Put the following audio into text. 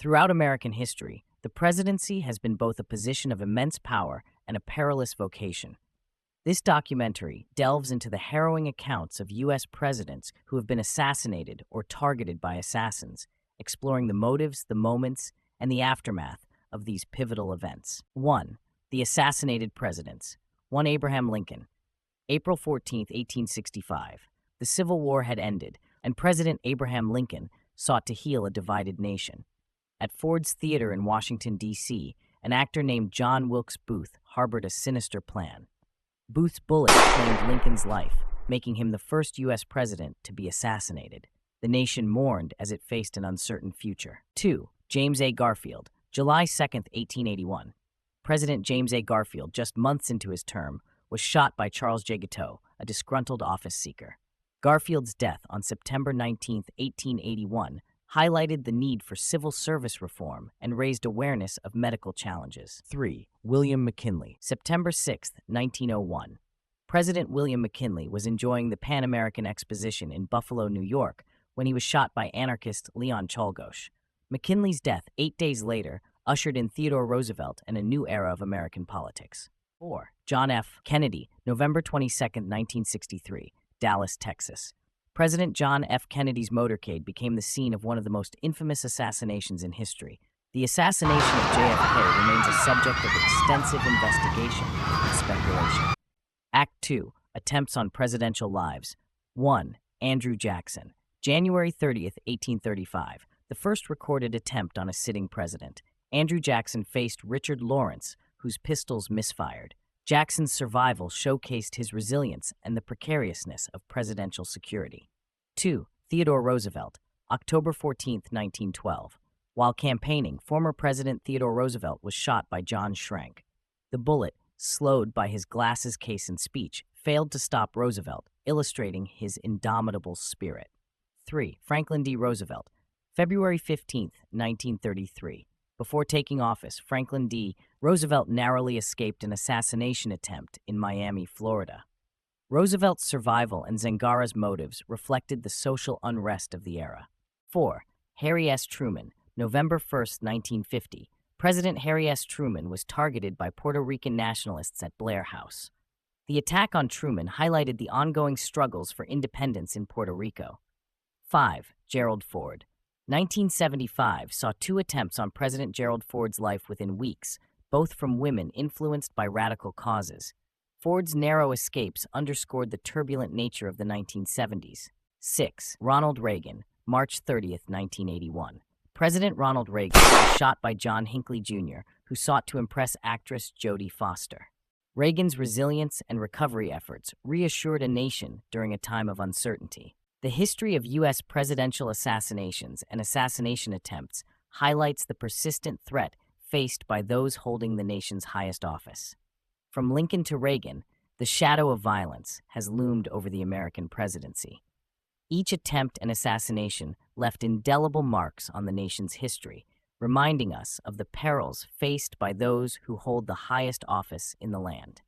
Throughout American history, the presidency has been both a position of immense power and a perilous vocation. This documentary delves into the harrowing accounts of U.S. presidents who have been assassinated or targeted by assassins, exploring the motives, the moments, and the aftermath of these pivotal events. 1. The Assassinated Presidents. 1. Abraham Lincoln. April 14, 1865. The Civil War had ended, and President Abraham Lincoln sought to heal a divided nation. At Ford's Theater in Washington, D.C., an actor named John Wilkes Booth harbored a sinister plan. Booth's bullet claimed Lincoln's life, making him the first U.S. president to be assassinated. The nation mourned as it faced an uncertain future. 2. James A. Garfield. July 2, 1881. President James A. Garfield, just months into his term, was shot by Charles J. Guiteau, a disgruntled office seeker. Garfield's death on September 19, 1881, highlighted the need for civil service reform and raised awareness of medical challenges. 3. William McKinley. September 6, 1901. President William McKinley was enjoying the Pan American Exposition in Buffalo, New York, when he was shot by anarchist Leon Czolgosz. McKinley's death 8 days later ushered in Theodore Roosevelt and a new era of American politics. 4. John F. Kennedy. November 22, 1963. Dallas, Texas. President John F. Kennedy's motorcade became the scene of one of the most infamous assassinations in history. The assassination of JFK remains a subject of extensive investigation and speculation. Act 2. Attempts on Presidential Lives. 1. Andrew Jackson. January 30, 1835. The first recorded attempt on a sitting president. Andrew Jackson faced Richard Lawrence, whose pistols misfired. Jackson's survival showcased his resilience and the precariousness of presidential security. 2. Theodore Roosevelt. October 14, 1912. While campaigning, former President Theodore Roosevelt was shot by John Schrank. The bullet, slowed by his glasses case and speech, failed to stop Roosevelt, illustrating his indomitable spirit. 3. Franklin D. Roosevelt. February 15, 1933. Before taking office, Franklin D. Roosevelt narrowly escaped an assassination attempt in Miami, Florida. Roosevelt's survival and Zangara's motives reflected the social unrest of the era. 4. Harry S. Truman. November 1, 1950. President Harry S. Truman was targeted by Puerto Rican nationalists at Blair House. The attack on Truman highlighted the ongoing struggles for independence in Puerto Rico. 5. Gerald Ford. 1975 saw 2 attempts on President Gerald Ford's life within weeks, both from women influenced by radical causes. Ford's narrow escapes underscored the turbulent nature of the 1970s. 6. Ronald Reagan. March 30, 1981. President Ronald Reagan was shot by John Hinckley Jr., who sought to impress actress Jodie Foster. Reagan's resilience and recovery efforts reassured a nation during a time of uncertainty. The history of U.S. presidential assassinations and assassination attempts highlights the persistent threat faced by those holding the nation's highest office. From Lincoln to Reagan, the shadow of violence has loomed over the American presidency. Each attempt and assassination left indelible marks on the nation's history, reminding us of the perils faced by those who hold the highest office in the land.